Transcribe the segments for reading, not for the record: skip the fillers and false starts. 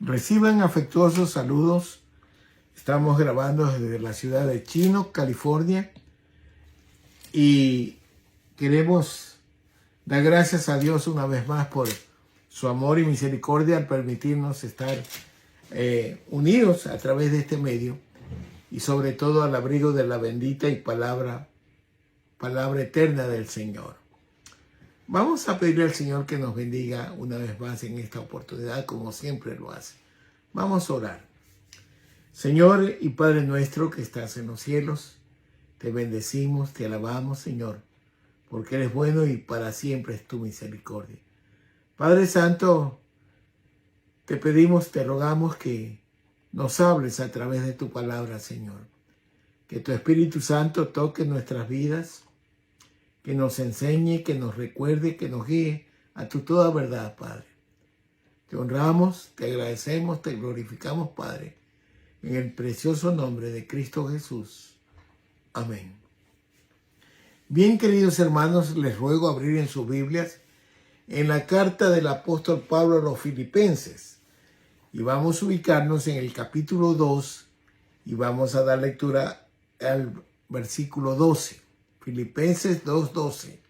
Reciban afectuosos saludos. Estamos grabando desde la ciudad de Chino, California, y queremos dar gracias a Dios una vez más por su amor y misericordia al permitirnos estar unidos a través de este medio y sobre todo al abrigo de la bendita y palabra eterna del Señor. Vamos a pedirle al Señor que nos bendiga una vez más en esta oportunidad, como siempre lo hace. Vamos a orar. Señor y Padre nuestro que estás en los cielos, te bendecimos, te alabamos, Señor, porque eres bueno y para siempre es tu misericordia. Padre Santo, te pedimos, te rogamos que nos hables a través de tu palabra, Señor. Que tu Espíritu Santo toque nuestras vidas, que nos enseñe, que nos recuerde, que nos guíe a tu toda verdad, Padre. Te honramos, te agradecemos, te glorificamos, Padre, en el precioso nombre de Cristo Jesús. Amén. Bien, queridos hermanos, les ruego abrir en sus Biblias en la carta del apóstol Pablo a los Filipenses. Y vamos a ubicarnos en el capítulo 2 y vamos a dar lectura al versículo 12. Filipenses 2:12.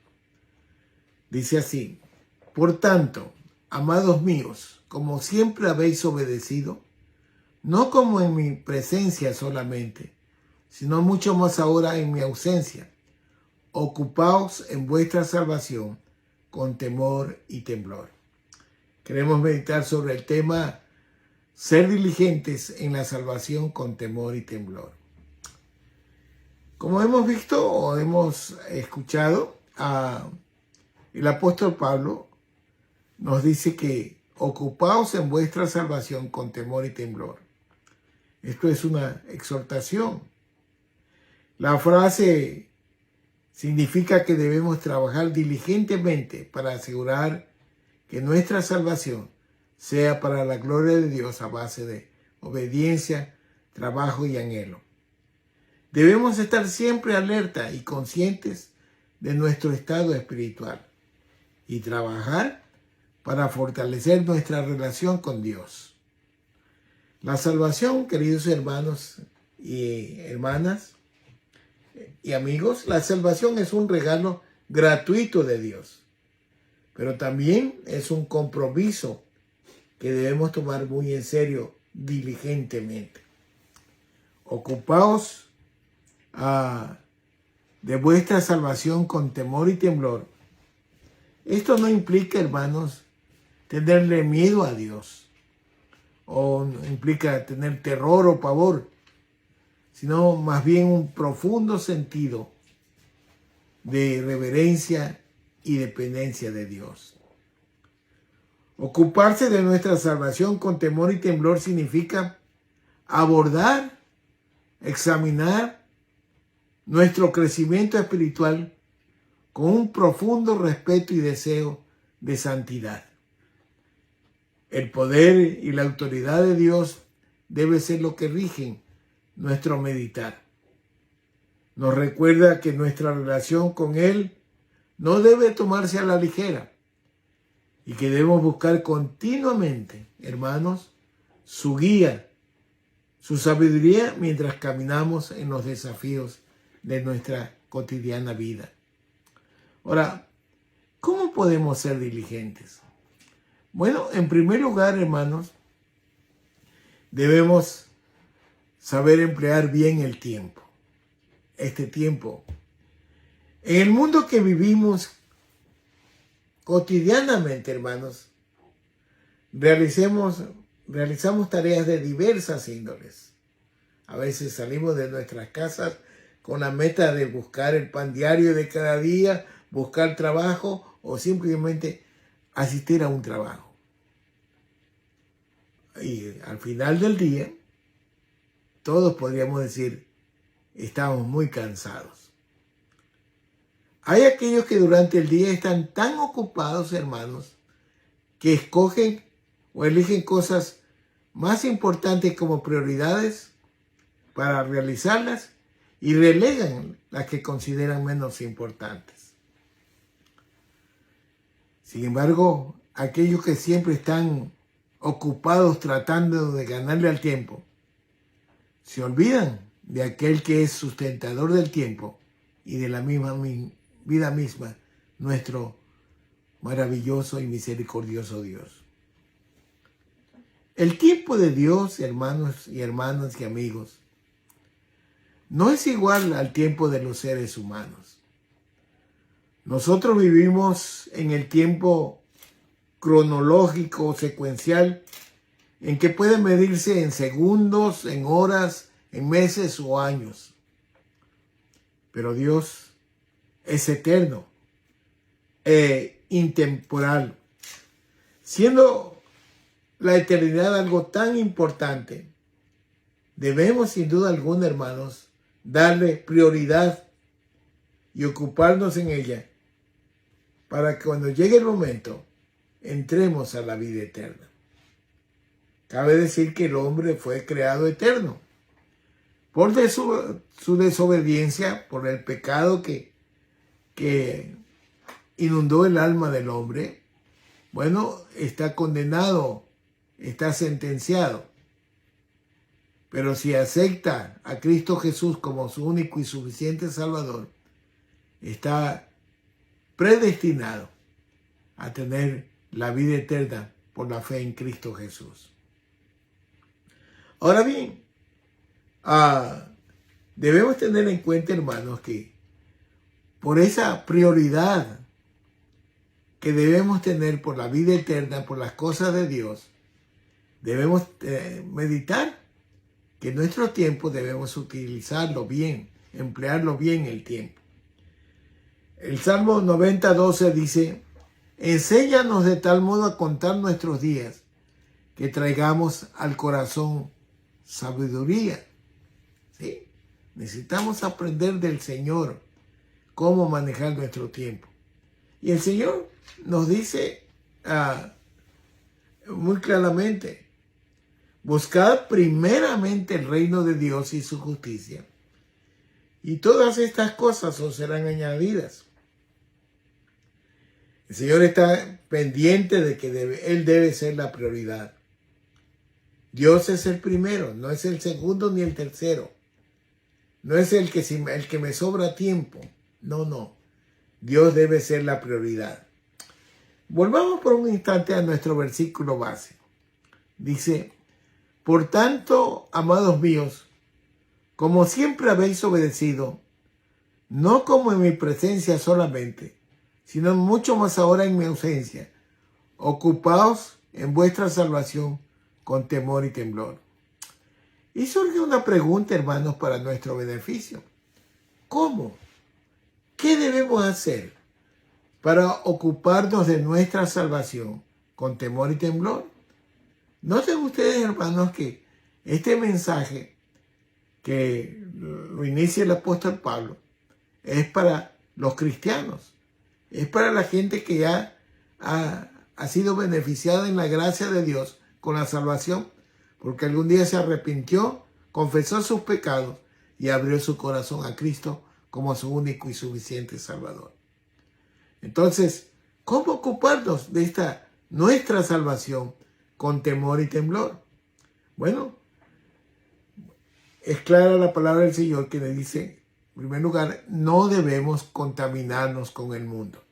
Dice así: Por tanto, amados míos, como siempre habéis obedecido, no como en mi presencia solamente, sino mucho más ahora en mi ausencia, ocupaos en vuestra salvación con temor y temblor. Queremos meditar sobre el tema ser diligentes en la salvación con temor y temblor. Como hemos visto o hemos escuchado, el apóstol Pablo nos dice que ocupaos en vuestra salvación con temor y temblor. Esto es una exhortación. La frase significa que debemos trabajar diligentemente para asegurar que nuestra salvación sea para la gloria de Dios a base de obediencia, trabajo y anhelo. Debemos estar siempre alerta y conscientes de nuestro estado espiritual y trabajar para fortalecer nuestra relación con Dios. La salvación, queridos hermanos y hermanas y amigos, la salvación es un regalo gratuito de Dios, pero también es un compromiso que debemos tomar muy en serio, diligentemente. Ocupaos de vuestra salvación con temor y temblor. Esto no implica, hermanos, tenerle miedo a Dios, o no implica tener terror o pavor, sino más bien un profundo sentido de reverencia y dependencia de Dios. Ocuparse de nuestra salvación con temor y temblor significa abordar, examinar nuestro crecimiento espiritual con un profundo respeto y deseo de santidad. El poder y la autoridad de Dios debe ser lo que rigen nuestro meditar. Nos recuerda que nuestra relación con Él no debe tomarse a la ligera y que debemos buscar continuamente, hermanos, su guía, su sabiduría mientras caminamos en los desafíos de nuestra cotidiana vida. Ahora, ¿cómo podemos ser diligentes? Bueno, en primer lugar, hermanos, debemos saber emplear bien el tiempo. Este tiempo. En el mundo que vivimos cotidianamente, hermanos, realizamos tareas de diversas índoles. A veces salimos de nuestras casas con la meta de buscar el pan diario de cada día, buscar trabajo o simplemente asistir a un trabajo. Y al final del día, todos podríamos decir, estamos muy cansados. Hay aquellos que durante el día están tan ocupados, hermanos, que escogen o eligen cosas más importantes como prioridades para realizarlas y relegan las que consideran menos importantes. Sin embargo, aquellos que siempre están ocupados tratando de ganarle al tiempo, se olvidan de aquel que es sustentador del tiempo y de la misma vida misma, nuestro maravilloso y misericordioso Dios. El tiempo de Dios, hermanos y hermanas y amigos, no es igual al tiempo de los seres humanos. Nosotros vivimos en el tiempo cronológico, secuencial, en que puede medirse en segundos, en horas, en meses o años. Pero Dios es eterno e intemporal. Siendo la eternidad algo tan importante, debemos sin duda alguna, hermanos, darle prioridad y ocuparnos en ella para que cuando llegue el momento entremos a la vida eterna. Cabe decir que el hombre fue creado eterno por su desobediencia, por el pecado que inundó el alma del hombre. Bueno, está condenado, está sentenciado. Pero si acepta a Cristo Jesús como su único y suficiente Salvador, está predestinado a tener la vida eterna por la fe en Cristo Jesús. Ahora bien, debemos tener en cuenta, hermanos, que por esa prioridad que debemos tener por la vida eterna, por las cosas de Dios, debemos meditar que nuestro tiempo debemos utilizarlo bien, emplearlo bien el tiempo. El Salmo 90:12 dice: enséñanos de tal modo a contar nuestros días que traigamos al corazón sabiduría. ¿Sí? Necesitamos aprender del Señor cómo manejar nuestro tiempo. Y el Señor nos dice muy claramente: buscad primeramente el reino de Dios y su justicia, y todas estas cosas os serán añadidas. El Señor está pendiente de que Él debe ser la prioridad. Dios es el primero, no es el segundo ni el tercero. No es el que me sobra tiempo. No. Dios debe ser la prioridad. Volvamos por un instante a nuestro versículo base. Dice: por tanto, amados míos, como siempre habéis obedecido, no como en mi presencia solamente, sino mucho más ahora en mi ausencia, ocupaos en vuestra salvación con temor y temblor. Y surge una pregunta, hermanos, para nuestro beneficio. ¿Cómo? ¿Qué debemos hacer para ocuparnos de nuestra salvación con temor y temblor? Noten ustedes, hermanos, que este mensaje que lo inicia el apóstol Pablo es para los cristianos, es para la gente que ya ha sido beneficiada en la gracia de Dios con la salvación, porque algún día se arrepintió, confesó sus pecados y abrió su corazón a Cristo como su único y suficiente Salvador. Entonces, ¿cómo ocuparnos de esta nuestra salvación con temor y temblor? Bueno, es clara la palabra del Señor que le dice, en primer lugar, no debemos contaminarnos con el mundo.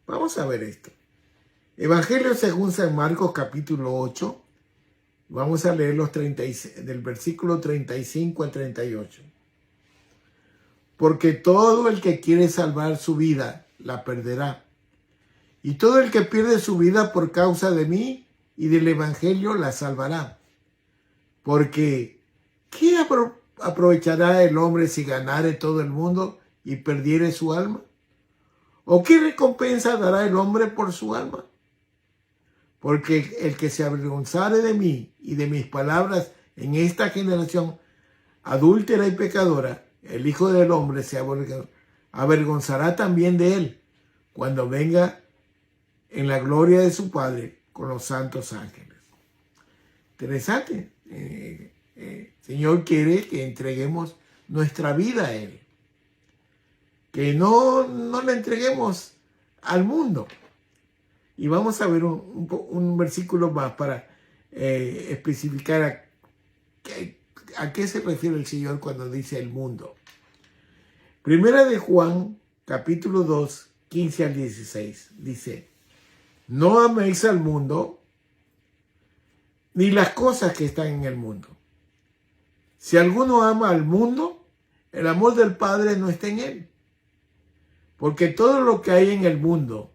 Vamos a ver esto. Evangelio según San Marcos capítulo 8. Vamos a leer del versículo 35 al 38. Porque todo el que quiere salvar su vida, la perderá. Y todo el que pierde su vida por causa de mí y del Evangelio, la salvará. Porque, ¿qué aprovechará el hombre si ganare todo el mundo y perdiere su alma? ¿O qué recompensa dará el hombre por su alma? Porque el que se avergonzare de mí y de mis palabras en esta generación adúltera y pecadora, el Hijo del Hombre se avergonzará también de él cuando venga en la gloria de su Padre con los santos ángeles. Interesante. El Señor quiere que entreguemos nuestra vida a Él. Que no la entreguemos al mundo. Y vamos a ver un versículo más para especificar a qué se refiere el Señor cuando dice el mundo. Primera de Juan, capítulo 2, 15 al 16, dice: no améis al mundo ni las cosas que están en el mundo. Si alguno ama al mundo, el amor del Padre no está en él. Porque todo lo que hay en el mundo,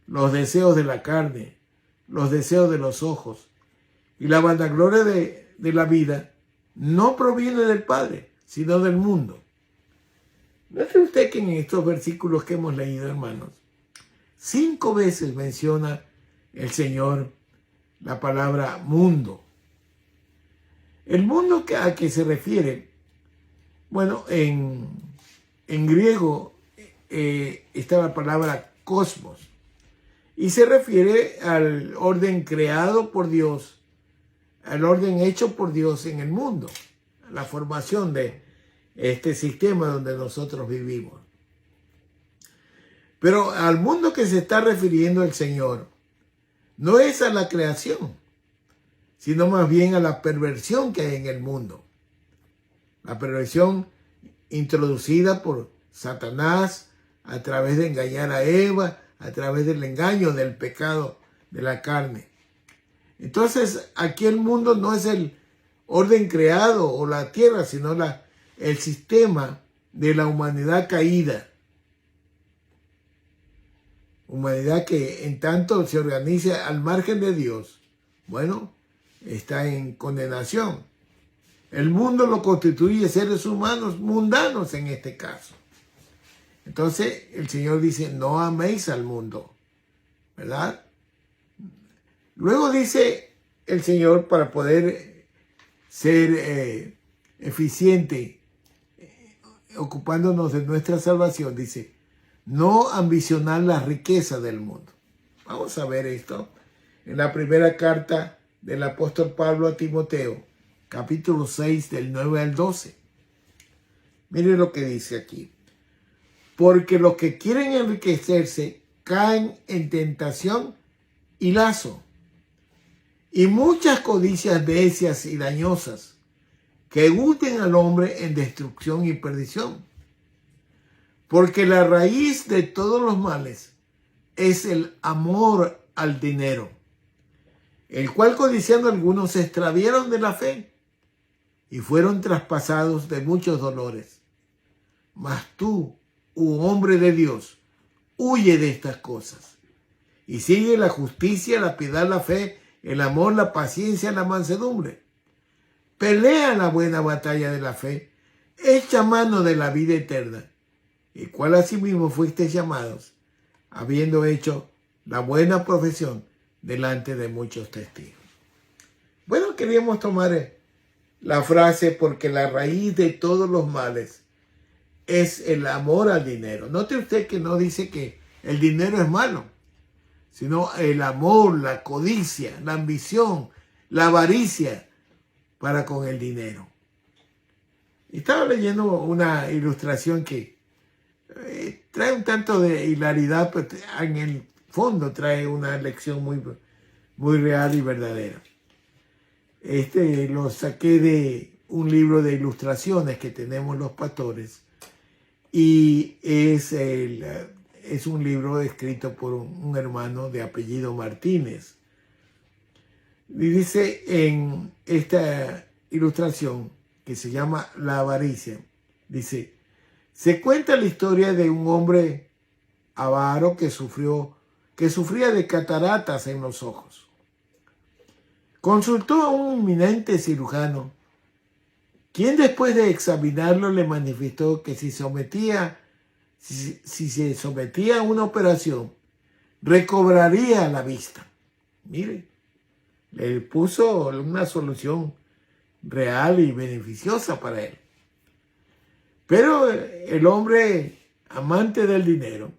los deseos de la carne, los deseos de los ojos y la vanagloria de la vida, no proviene del Padre, sino del mundo. Note usted que en estos versículos que hemos leído, hermanos, 5 veces menciona el Señor la palabra mundo. El mundo a que se refiere, bueno, en griego está la palabra cosmos y se refiere al orden creado por Dios, al orden hecho por Dios en el mundo, a la formación de este sistema donde nosotros vivimos. Pero al mundo que se está refiriendo el Señor no es a la creación, sino más bien a la perversión que hay en el mundo. La perversión introducida por Satanás a través de engañar a Eva, a través del engaño del pecado de la carne. Entonces, aquí el mundo no es el orden creado o la tierra, sino el sistema de la humanidad caída. Humanidad que en tanto se organiza al margen de Dios, bueno, está en condenación. El mundo lo constituye seres humanos mundanos en este caso. Entonces el Señor dice: no améis al mundo, ¿verdad? Luego dice el Señor, para poder ser eficiente, ocupándonos de nuestra salvación, dice: no ambicionar la riqueza del mundo. Vamos a ver esto en la primera carta del apóstol Pablo a Timoteo, capítulo 6, del 9 al 12. Mire lo que dice aquí: porque los que quieren enriquecerse caen en tentación y lazo, y muchas codicias necias y dañosas que hunden al hombre en destrucción y perdición. Porque la raíz de todos los males es el amor al dinero, el cual codiciando algunos se extraviaron de la fe y fueron traspasados de muchos dolores. Mas tú, hombre de Dios, huye de estas cosas y sigue la justicia, la piedad, la fe, el amor, la paciencia, la mansedumbre. Pelea la buena batalla de la fe, echa mano de la vida eterna, el cual asimismo fuisteis llamados, habiendo hecho la buena profesión delante de muchos testigos. Bueno, queríamos tomar la frase: porque la raíz de todos los males es el amor al dinero. Note usted que no dice que el dinero es malo, sino el amor, la codicia, la ambición, la avaricia para con el dinero. Estaba leyendo una ilustración que trae un tanto de hilaridad, pero en el fondo trae una lección muy real y verdadera. Lo saqué de un libro de ilustraciones que tenemos los pastores, y es un libro escrito por un hermano de apellido Martínez. Y dice en esta ilustración, que se llama La avaricia, dice: se cuenta la historia de un hombre avaro que sufría de cataratas en los ojos. Consultó a un eminente cirujano, quien después de examinarlo le manifestó que si se sometía a una operación, recobraría la vista. Mire, le puso una solución real y beneficiosa para él. Pero el hombre, amante del dinero,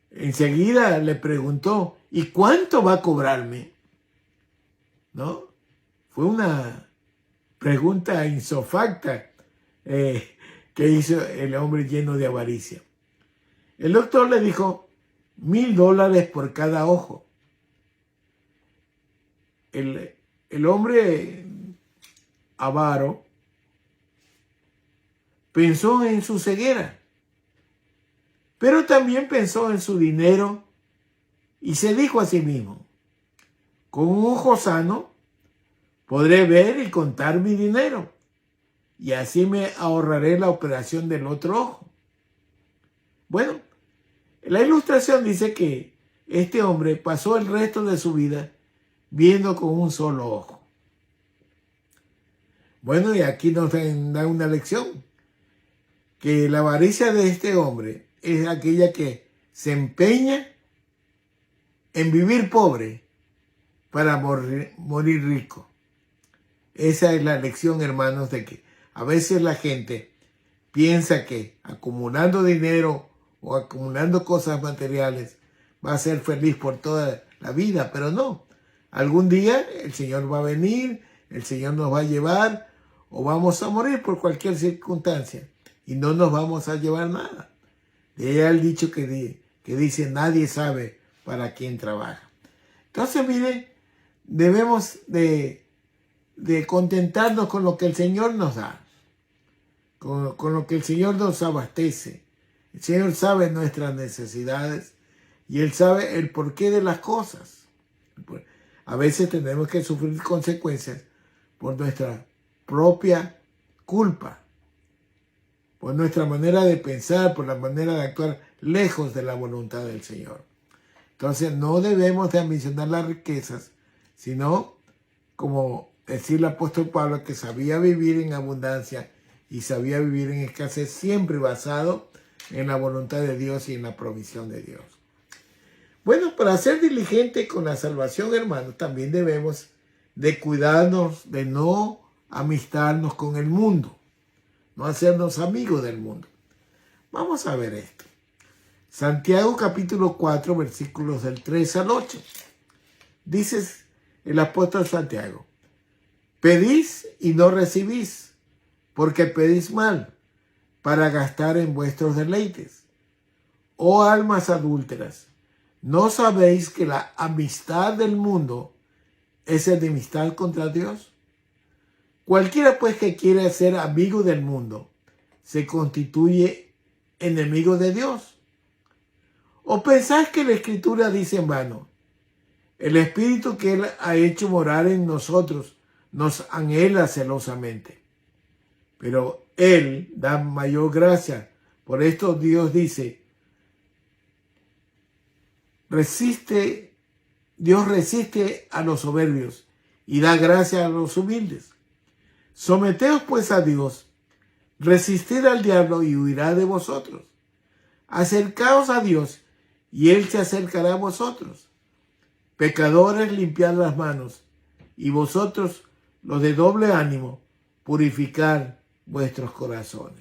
enseguida le preguntó: ¿y cuánto va a cobrarme? ¿No? Fue una pregunta insofacta que hizo el hombre lleno de avaricia. El doctor le dijo: $1,000 por cada ojo. El hombre avaro pensó en su ceguera, pero también pensó en su dinero y se dijo a sí mismo: con un ojo sano podré ver y contar mi dinero, y así me ahorraré la operación del otro ojo. Bueno, la ilustración dice que este hombre pasó el resto de su vida viendo con un solo ojo. Bueno, y aquí nos da una lección, que la avaricia de este hombre es aquella que se empeña en vivir pobre para morir rico. Esa es la lección, hermanos, de que a veces la gente piensa que acumulando dinero o acumulando cosas materiales va a ser feliz por toda la vida, pero no. Algún día el Señor va a venir, el Señor nos va a llevar o vamos a morir por cualquier circunstancia y no nos vamos a llevar nada. De ahí el dicho que dice: nadie sabe para quién trabaja. Entonces, mire, debemos de contentarnos con lo que el Señor nos da, con lo que el Señor nos abastece. El Señor sabe nuestras necesidades y Él sabe el porqué de las cosas. A veces tenemos que sufrir consecuencias por nuestra propia culpa, por nuestra manera de pensar, por la manera de actuar lejos de la voluntad del Señor. Entonces no debemos de ambicionar las riquezas, sino, como decía el apóstol Pablo, que sabía vivir en abundancia y sabía vivir en escasez, siempre basado en la voluntad de Dios y en la provisión de Dios. Bueno, para ser diligente con la salvación, hermanos, también debemos de cuidarnos de no amistarnos con el mundo, no hacernos amigos del mundo. Vamos a ver esto. Santiago capítulo 4, versículos del 3 al 8. Dice el apóstol Santiago: pedís y no recibís, porque pedís mal, para gastar en vuestros deleites. Oh almas adúlteras, ¿no sabéis que la amistad del mundo es enemistad contra Dios? Cualquiera pues que quiera ser amigo del mundo se constituye enemigo de Dios. ¿O pensáis que la Escritura dice en vano: el Espíritu que Él ha hecho morar en nosotros nos anhela celosamente? Pero Él da mayor gracia. Por esto Dios dice: Dios resiste a los soberbios y da gracia a los humildes. Someteos pues a Dios, resistid al diablo y huirá de vosotros. Acercaos a Dios y Él se acercará a vosotros. Pecadores, limpiad las manos, y vosotros, los de doble ánimo, purificad vuestros corazones.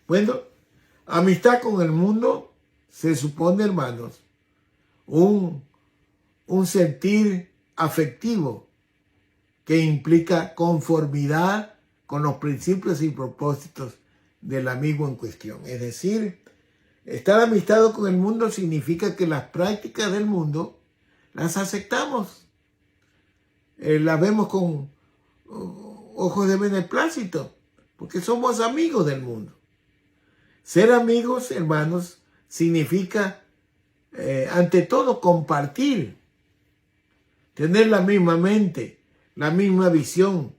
Bueno, amistad con el mundo se supone, hermanos, un sentir afectivo que implica conformidad con los principios y propósitos del amigo en cuestión. Es decir, estar amistado con el mundo significa que las prácticas del mundo las aceptamos, las vemos con ojos de beneplácito, porque somos amigos del mundo. Ser amigos, hermanos, significa, ante todo, compartir, tener la misma mente, la misma visión,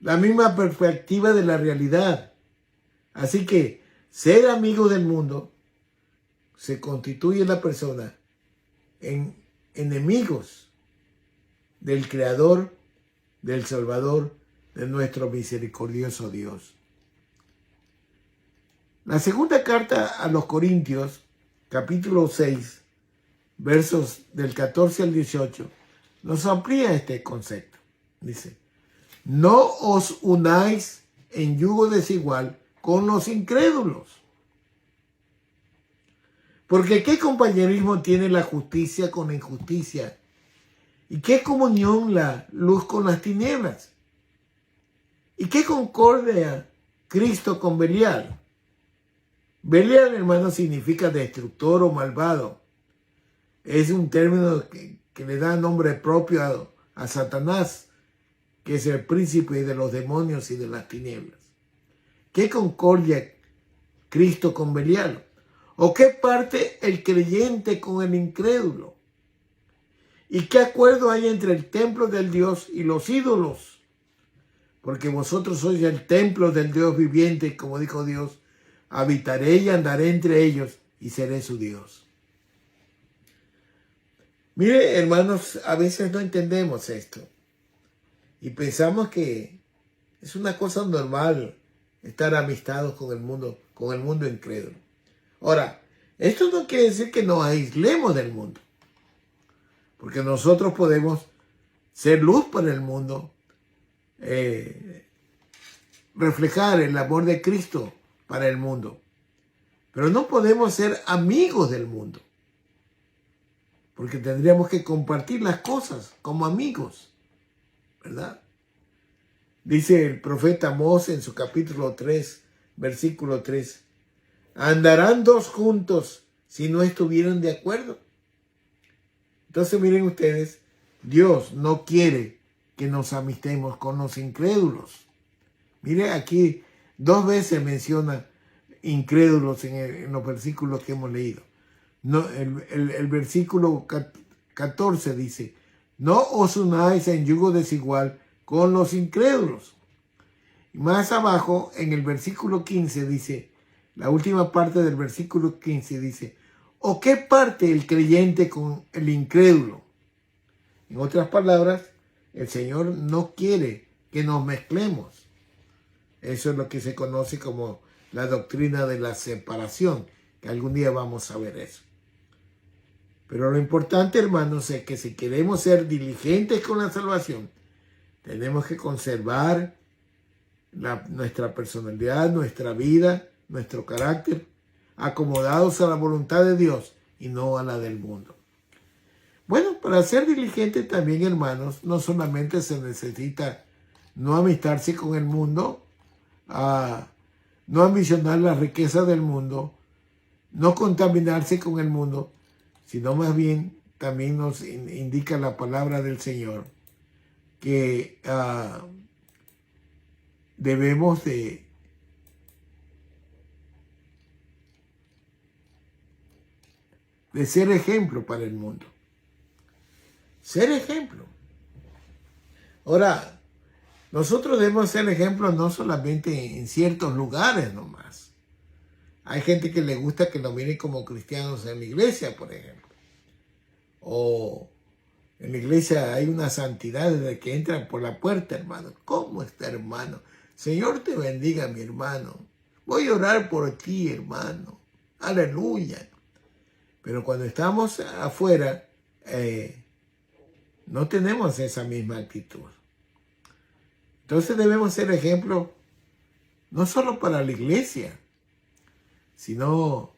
la misma perspectiva de la realidad. Así que ser amigo del mundo se constituye la persona en enemigos del Creador, del Salvador, de nuestro misericordioso Dios. La segunda carta a los Corintios, capítulo 6, versos del 14 al 18, nos amplía este concepto. Dice: no os unáis en yugo desigual con los incrédulos. Porque ¿qué compañerismo tiene la justicia con la injusticia? ¿Y qué comunión la luz con las tinieblas? ¿Y qué concordia Cristo con Belial? Belial, hermano, significa destructor o malvado. Es un término que le da nombre propio a Satanás, que es el príncipe de los demonios y de las tinieblas. ¿Qué concordia Cristo con Belial? ¿O qué parte el creyente con el incrédulo? ¿Y qué acuerdo hay entre el templo del Dios y los ídolos? Porque vosotros sois el templo del Dios viviente, como dijo Dios, habitaré y andaré entre ellos y seré su Dios. Mire, hermanos, a veces no entendemos esto y pensamos que es una cosa normal estar amistados con el mundo incrédulo. Ahora, esto no quiere decir que nos aislemos del mundo, porque nosotros podemos ser luz para el mundo, reflejar el amor de Cristo para el mundo, pero no podemos ser amigos del mundo, porque tendríamos que compartir las cosas como amigos, ¿verdad? Dice el profeta Amós en su capítulo 3, versículo 3, ¿andarán dos juntos si no estuvieran de acuerdo? Entonces miren ustedes, Dios no quiere que nos amistemos con los incrédulos. Mire, aquí 2 veces menciona incrédulos en los versículos que hemos leído. No, el versículo 14 dice, no os unáis en yugo desigual con los incrédulos. Y más abajo, en el versículo 15 dice, la última parte del versículo 15 dice, ¿o qué parte el creyente con el incrédulo? En otras palabras, el Señor no quiere que nos mezclemos. Eso es lo que se conoce como la doctrina de la separación, que algún día vamos a ver eso. Pero lo importante, hermanos, es que si queremos ser diligentes con la salvación, tenemos que conservar nuestra personalidad, nuestra vida, nuestro carácter, acomodados a la voluntad de Dios y no a la del mundo. Bueno, para ser diligente también, hermanos, no solamente se necesita no amistarse con el mundo, no ambicionar la riqueza del mundo, no contaminarse con el mundo, sino más bien también nos indica la palabra del Señor que debemos de ser ejemplo para el mundo. Ser ejemplo. Ahora, nosotros debemos ser ejemplo no solamente en ciertos lugares nomás. Hay gente que le gusta que nos miren como cristianos en la iglesia, por ejemplo. O en la iglesia hay una santidad desde que entran por la puerta, hermano. ¿Cómo está, hermano? Señor te bendiga, mi hermano. Voy a orar por ti, hermano. Aleluya. Pero cuando estamos afuera, no tenemos esa misma actitud. Entonces debemos ser ejemplo no solo para la iglesia, sino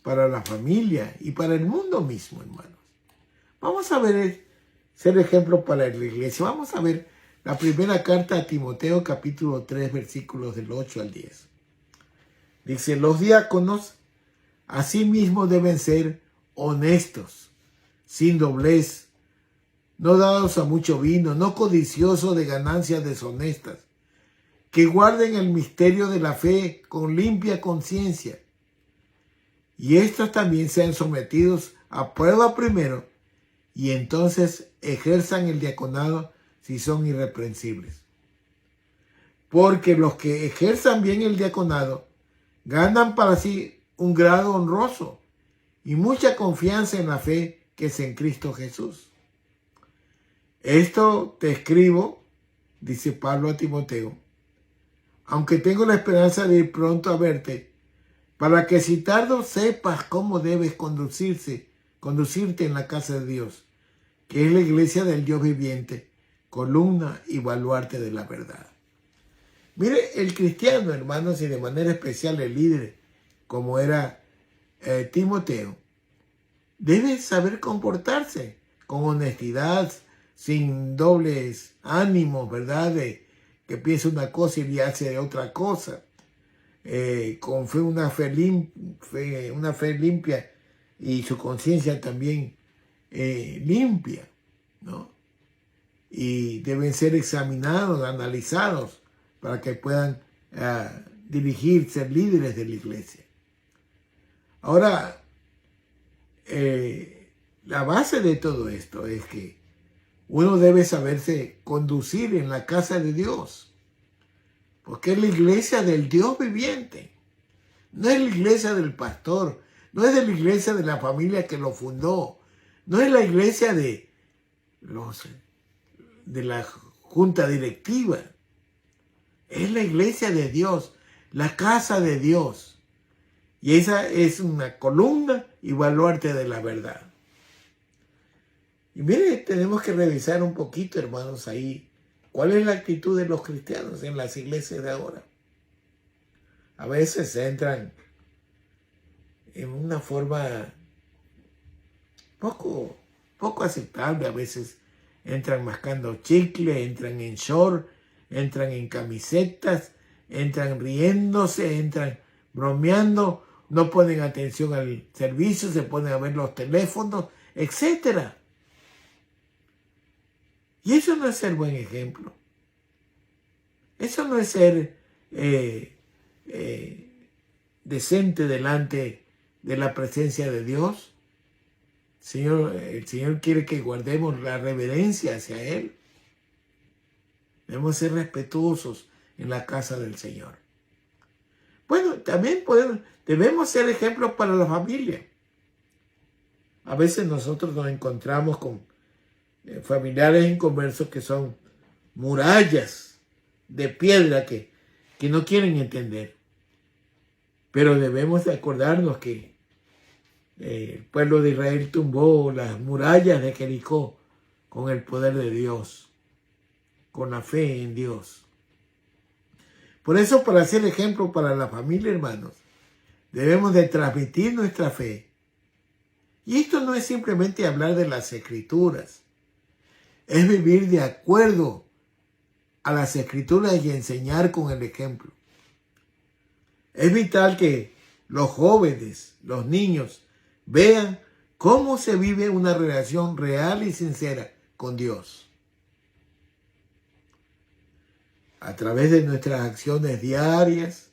para la familia y para el mundo mismo, hermanos. Vamos a ver, ser ejemplo para la iglesia. Vamos a ver la primera carta a Timoteo, capítulo 3, versículos del 8 al 10. Dice, los diáconos asimismo deben ser honestos, sin doblez, no dados a mucho vino, no codiciosos de ganancias deshonestas, que guarden el misterio de la fe con limpia conciencia. Y estos también sean sometidos a prueba primero, y entonces ejerzan el diaconado si son irreprensibles. Porque los que ejerzan bien el diaconado ganan para sí un grado honroso y mucha confianza en la fe que es en Cristo Jesús. Esto te escribo, dice Pablo a Timoteo, aunque tengo la esperanza de ir pronto a verte, para que si tardo sepas cómo debes conducirte en la casa de Dios, que es la iglesia del Dios viviente, columna y baluarte de la verdad. Mire, el cristiano, hermanos, y de manera especial el líder, como era Timoteo, debe saber comportarse con honestidad, sin dobles ánimos, ¿verdad? De que piensa una cosa y hace otra cosa. con fe, una fe limpia y su conciencia también limpia, ¿no? Y deben ser examinados, analizados para que puedan dirigir, ser líderes de la iglesia. Ahora, la base de todo esto es que uno debe saberse conducir en la casa de Dios, porque es la iglesia del Dios viviente. No es la iglesia del pastor, no es de la iglesia de la familia que lo fundó, no es la iglesia de la junta directiva. Es la iglesia de Dios, la casa de Dios. Y esa es una columna y baluarte de la verdad. Y mire, tenemos que revisar un poquito, hermanos, ahí, cuál es la actitud de los cristianos en las iglesias de ahora. A veces entran en una forma poco aceptable, a veces entran mascando chicle, entran en short, entran en camisetas, entran riéndose, entran bromeando, no ponen atención al servicio, se ponen a ver los teléfonos, etcétera. Y eso no es ser buen ejemplo. Eso no es ser decente delante de la presencia de Dios. El Señor quiere que guardemos la reverencia hacia Él. Debemos ser respetuosos en la casa del Señor. Bueno, también debemos ser ejemplos para la familia. A veces nosotros nos encontramos con familiares inconversos que son murallas de piedra que no quieren entender. Pero debemos de acordarnos que el pueblo de Israel tumbó las murallas de Jericó con el poder de Dios, con la fe en Dios. Por eso, para ser ejemplo para la familia, hermanos, debemos de transmitir nuestra fe. Y esto no es simplemente hablar de las Escrituras, es vivir de acuerdo a las Escrituras y enseñar con el ejemplo. Es vital que los jóvenes, los niños, vean cómo se vive una relación real y sincera con Dios. A través de nuestras acciones diarias,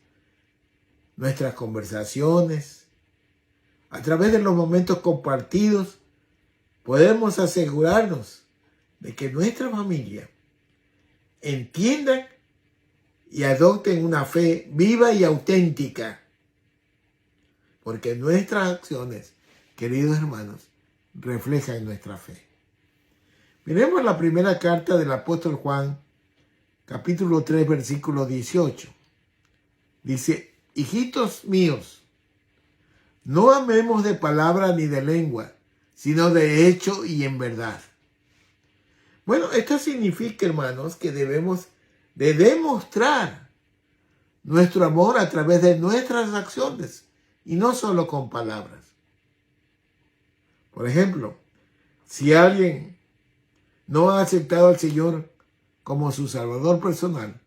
nuestras conversaciones, a través de los momentos compartidos, podemos asegurarnos de que nuestra familia entienda y adopten una fe viva y auténtica. Porque nuestras acciones, queridos hermanos, reflejan nuestra fe. Miremos la primera carta del apóstol Juan, capítulo 3, versículo 18. Dice: hijitos míos, no amemos de palabra ni de lengua, sino de hecho y en verdad. Bueno, esto significa, hermanos, que debemos de demostrar nuestro amor a través de nuestras acciones y no solo con palabras. Por ejemplo, si alguien no ha aceptado al Señor como su Salvador personal,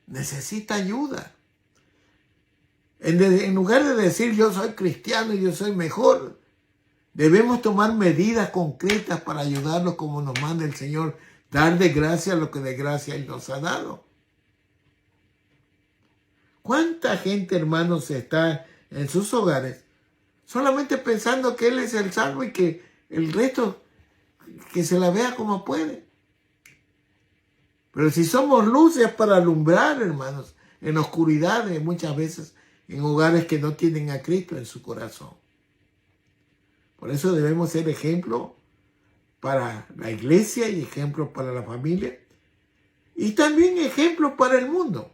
necesita ayuda. En lugar de decir yo soy cristiano y yo soy mejor, debemos tomar medidas concretas para ayudarlos como nos manda el Señor, dar de gracia lo que de gracia Él nos ha dado. ¿Cuánta gente, hermanos, está en sus hogares solamente pensando que Él es el salvo y que el resto que se la vea como puede? Pero si somos luces para alumbrar, hermanos, en oscuridades, muchas veces en hogares que no tienen a Cristo en su corazón. Por eso debemos ser ejemplo para la iglesia y ejemplo para la familia y también ejemplo para el mundo.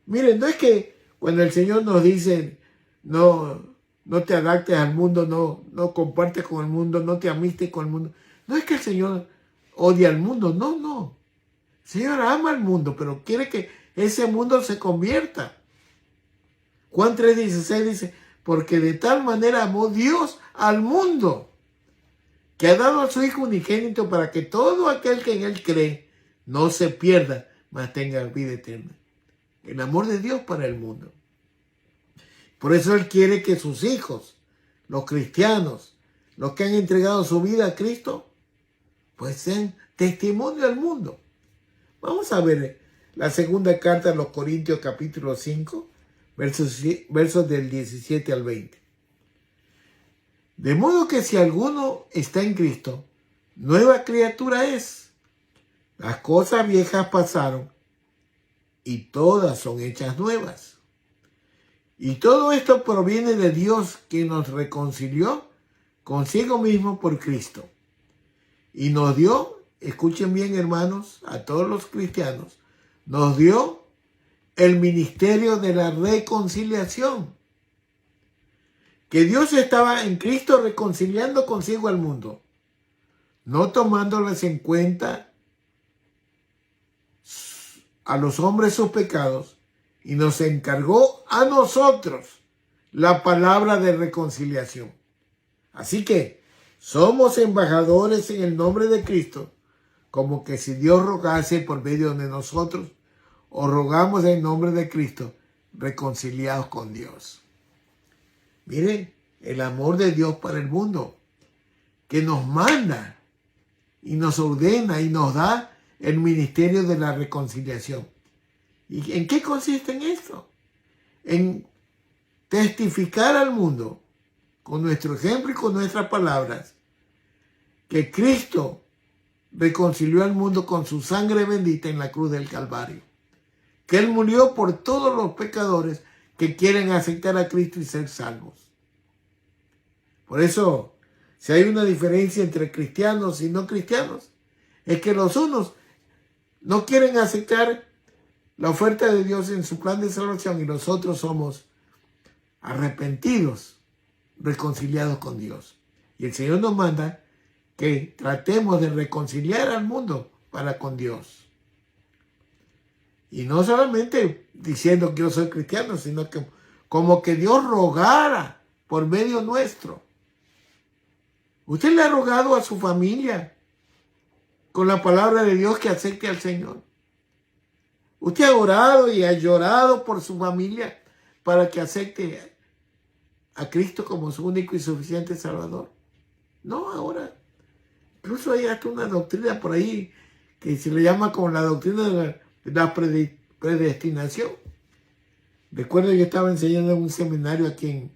Miren, no es que cuando el Señor nos dice no te adaptes al mundo, no compartes con el mundo, no te amistes con el mundo. No es que el Señor odia al mundo, no. El Señor ama al mundo, pero quiere que ese mundo se convierta. Juan 3:16 dice: porque de tal manera amó Dios al mundo, que ha dado a su Hijo unigénito para que todo aquel que en Él cree no se pierda, mas tenga vida eterna. El amor de Dios para el mundo. Por eso Él quiere que sus hijos, los cristianos, los que han entregado su vida a Cristo, pues sean testimonio al mundo. Vamos a ver la segunda carta a los Corintios capítulo 5, versos del 17 al 20. De modo que si alguno está en Cristo, nueva criatura es. Las cosas viejas pasaron y todas son hechas nuevas. Y todo esto proviene de Dios, que nos reconcilió consigo mismo por Cristo. Y nos dio, escuchen bien hermanos, a todos los cristianos, nos dio el ministerio de la reconciliación. Que Dios estaba en Cristo reconciliando consigo al mundo, no tomándoles en cuenta a los hombres sus pecados, y nos encargó a nosotros la palabra de reconciliación. Así que somos embajadores en el nombre de Cristo, como que si Dios rogase por medio de nosotros, o rogamos en nombre de Cristo, reconciliados con Dios. Miren, el amor de Dios para el mundo, que nos manda y nos ordena y nos da el ministerio de la reconciliación. ¿Y en qué consiste en esto? En testificar al mundo, con nuestro ejemplo y con nuestras palabras, que Cristo reconcilió al mundo con su sangre bendita en la cruz del Calvario. Que Él murió por todos los pecadores que quieren aceptar a Cristo y ser salvos. Por eso, si hay una diferencia entre cristianos y no cristianos, es que los unos no quieren aceptar la oferta de Dios en su plan de salvación y los otros somos arrepentidos, reconciliados con Dios. Y el Señor nos manda que tratemos de reconciliar al mundo para con Dios. Y no solamente diciendo que yo soy cristiano, sino que como que Dios rogara por medio nuestro. ¿Usted le ha rogado a su familia con la palabra de Dios que acepte al Señor? ¿Usted ha orado y ha llorado por su familia para que acepte a Cristo como su único y suficiente Salvador? No, ahora. Incluso hay hasta una doctrina por ahí que se le llama como la doctrina de la predestinación. Recuerdo yo estaba enseñando en un seminario aquí en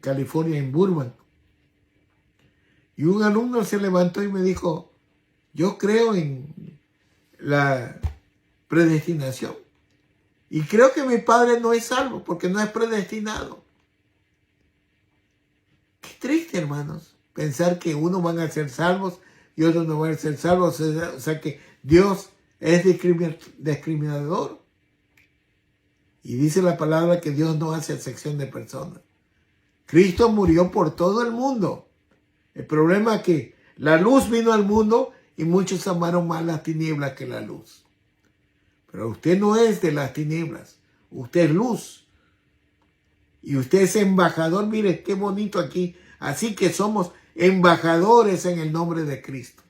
California, en Burbank. Y un alumno se levantó y me dijo, yo creo en la predestinación. Y creo que mi padre no es salvo porque no es predestinado. Qué triste, hermanos, pensar que unos van a ser salvos y otros no van a ser salvos. O sea que Dios es discriminador. Y dice la palabra que Dios no hace excepción de personas. Cristo murió por todo el mundo. El problema es que la luz vino al mundo y muchos amaron más las tinieblas que la luz. Pero usted no es de las tinieblas, usted es luz. Y usted es embajador, mire qué bonito aquí. Así que somos embajadores en el nombre de Cristo.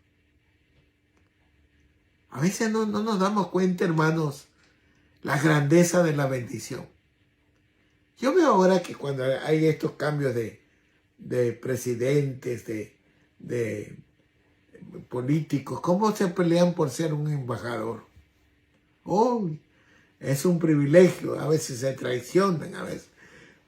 A veces no nos damos cuenta, hermanos, la grandeza de la bendición. Yo veo ahora que cuando hay estos cambios de presidentes, de políticos, cómo se pelean por ser un embajador. Oh, es un privilegio, a veces se traicionan, a veces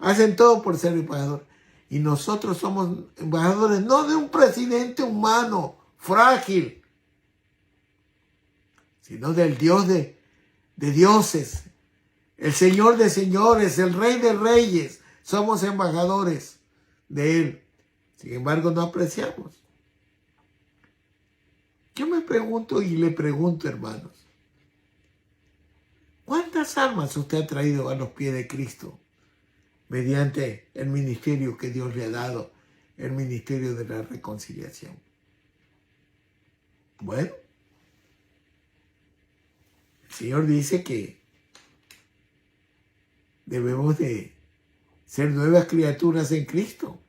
hacen todo por ser embajador. Y nosotros somos embajadores no de un presidente humano, frágil, sino del Dios de dioses, el Señor de señores, el Rey de reyes. Somos embajadores de Él. Sin embargo, no apreciamos. Yo me pregunto y le pregunto, hermanos, ¿cuántas almas usted ha traído a los pies de Cristo mediante el ministerio que Dios le ha dado, el ministerio de la reconciliación? Bueno, el Señor dice que debemos de ser nuevas criaturas en Cristo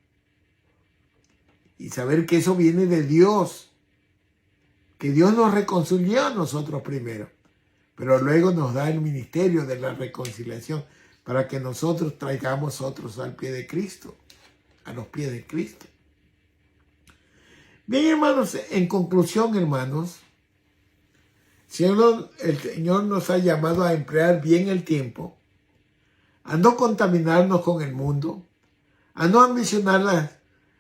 y saber que eso viene de Dios, que Dios nos reconcilió a nosotros primero, pero luego nos da el ministerio de la reconciliación para que nosotros traigamos otros al pie de Cristo, a los pies de Cristo. Bien, hermanos, en conclusión, hermanos, el Señor nos ha llamado a emplear bien el tiempo, a no contaminarnos con el mundo, a no ambicionar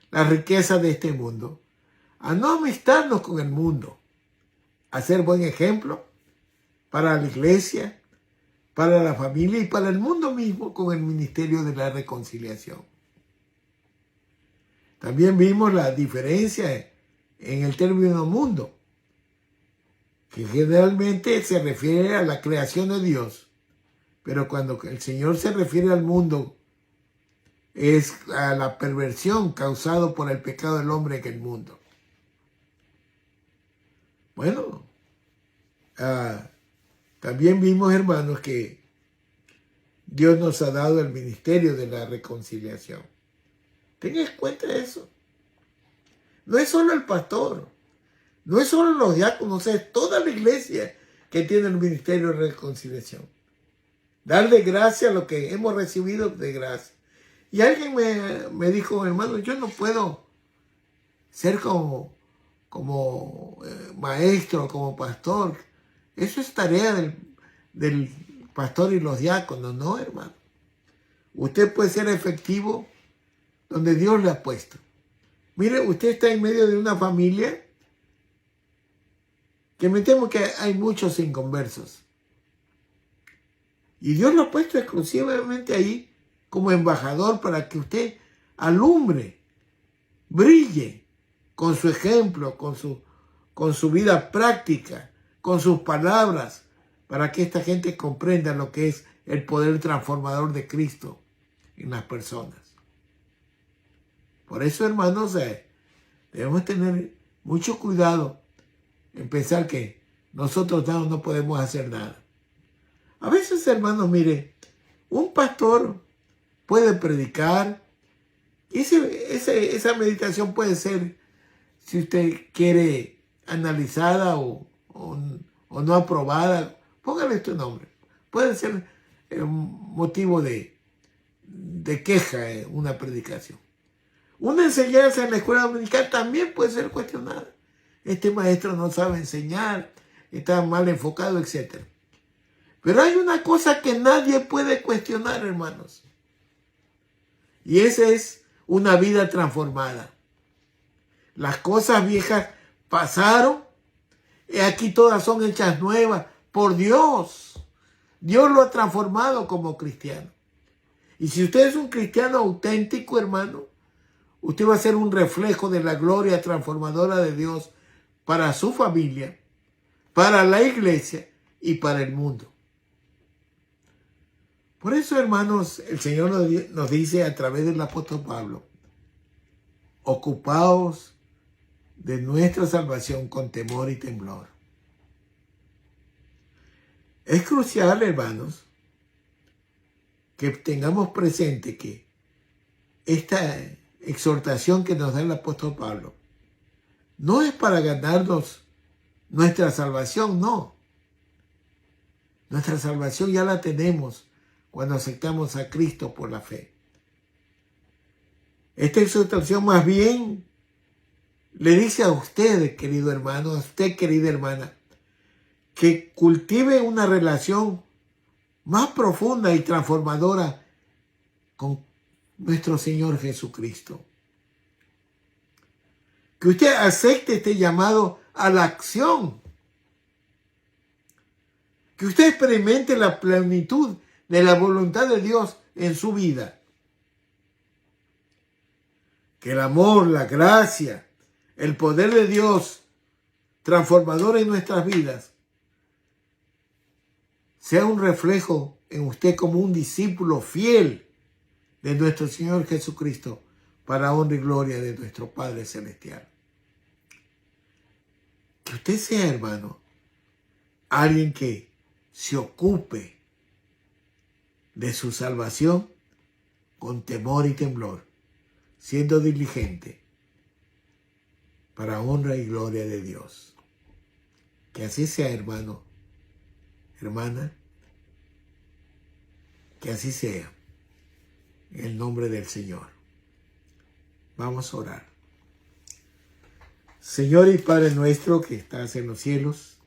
la riqueza de este mundo, a no amistarnos con el mundo, a ser buen ejemplo para la iglesia, para la familia y para el mundo mismo con el ministerio de la reconciliación. También vimos la diferencia en el término mundo, que generalmente se refiere a la creación de Dios, pero cuando el Señor se refiere al mundo, es a la perversión causada por el pecado del hombre en el mundo. Bueno, también vimos, hermanos, que Dios nos ha dado el ministerio de la reconciliación. Tengan en cuenta eso. No es solo el pastor, no es solo los diáconos, es toda la iglesia que tiene el ministerio de reconciliación. Darle gracia a lo que hemos recibido de gracia. Y alguien me dijo, hermano, yo no puedo ser como maestro, como pastor. Eso es tarea del pastor y los diáconos, no, hermano. Usted puede ser efectivo donde Dios le ha puesto. Mire, usted está en medio de una familia que me temo que hay muchos inconversos. Y Dios lo ha puesto exclusivamente ahí como embajador para que usted alumbre, brille con su ejemplo, con su vida práctica, con sus palabras, para que esta gente comprenda lo que es el poder transformador de Cristo en las personas. Por eso, hermanos, debemos tener mucho cuidado en pensar que nosotros no podemos hacer nada. A veces, hermanos, mire, un pastor puede predicar y esa meditación puede ser, si usted quiere, analizada o no aprobada, póngale este nombre. Puede ser motivo de queja una predicación. Una enseñanza en la escuela dominical también puede ser cuestionada. Este maestro no sabe enseñar, está mal enfocado, etc. Pero hay una cosa que nadie puede cuestionar, hermanos. Y esa es una vida transformada. Las cosas viejas pasaron y aquí todas son hechas nuevas por Dios. Dios lo ha transformado como cristiano. Y si usted es un cristiano auténtico, hermano, usted va a ser un reflejo de la gloria transformadora de Dios para su familia, para la iglesia y para el mundo. Por eso, hermanos, el Señor nos dice a través del apóstol Pablo, ocupaos de nuestra salvación con temor y temblor. Es crucial, hermanos, que tengamos presente que esta exhortación que nos da el apóstol Pablo no es para ganarnos nuestra salvación, no. Nuestra salvación ya la tenemos cuando aceptamos a Cristo por la fe. Esta exhortación más bien le dice a usted, querido hermano, a usted, querida hermana, que cultive una relación más profunda y transformadora con nuestro Señor Jesucristo. Que usted acepte este llamado a la acción. Que usted experimente la plenitud de la voluntad de Dios en su vida. Que el amor, la gracia, el poder de Dios transformador en nuestras vidas sea un reflejo en usted como un discípulo fiel de nuestro Señor Jesucristo para honra y gloria de nuestro Padre Celestial. Que usted sea, hermano, alguien que se ocupe de su salvación con temor y temblor, siendo diligente para honra y gloria de Dios. Que así sea, hermano, hermana. Que así sea, en el nombre del Señor. Vamos a orar. Señor y Padre nuestro que estás en los cielos,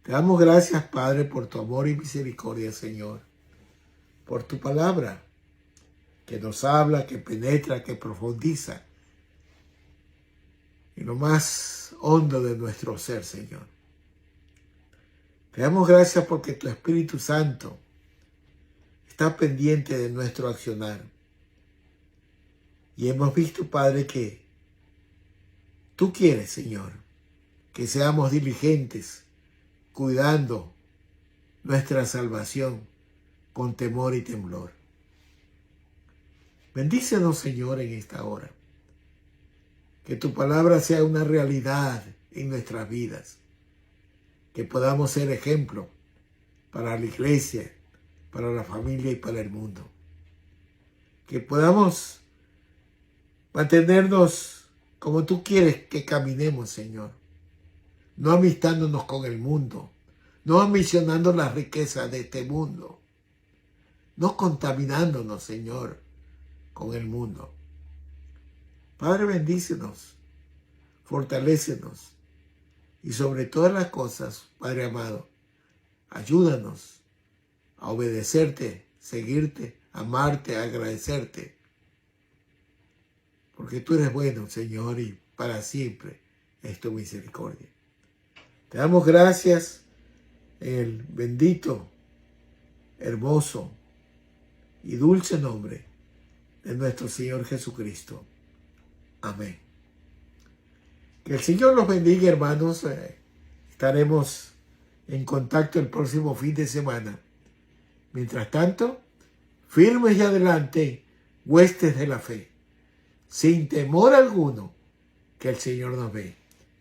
te damos gracias, Padre, por tu amor y misericordia, Señor, por tu palabra que nos habla, que penetra, que profundiza en lo más hondo de nuestro ser, Señor. Te damos gracias porque tu Espíritu Santo está pendiente de nuestro accionar. Y hemos visto, Padre, que tú quieres, Señor, que seamos diligentes, cuidando nuestra salvación con temor y temblor. Bendícenos, Señor, en esta hora. Que tu palabra sea una realidad en nuestras vidas. Que podamos ser ejemplo para la iglesia, para la familia y para el mundo. Que podamos mantenernos como tú quieres que caminemos, Señor. No amistándonos con el mundo, no ambicionando las riquezas de este mundo, no contaminándonos, Señor, con el mundo. Padre, bendícenos, fortalécenos y sobre todas las cosas, Padre amado, ayúdanos a obedecerte, seguirte, amarte, agradecerte, porque tú eres bueno, Señor, y para siempre es tu misericordia. Te damos gracias en el bendito, hermoso y dulce nombre de nuestro Señor Jesucristo. Amén. Que el Señor los bendiga, hermanos. Estaremos en contacto el próximo fin de semana. Mientras tanto, firmes y adelante, huestes de la fe, sin temor alguno, que el Señor nos ve.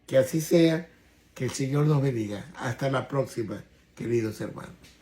Que así sea, que el Señor nos bendiga. Hasta la próxima, queridos hermanos.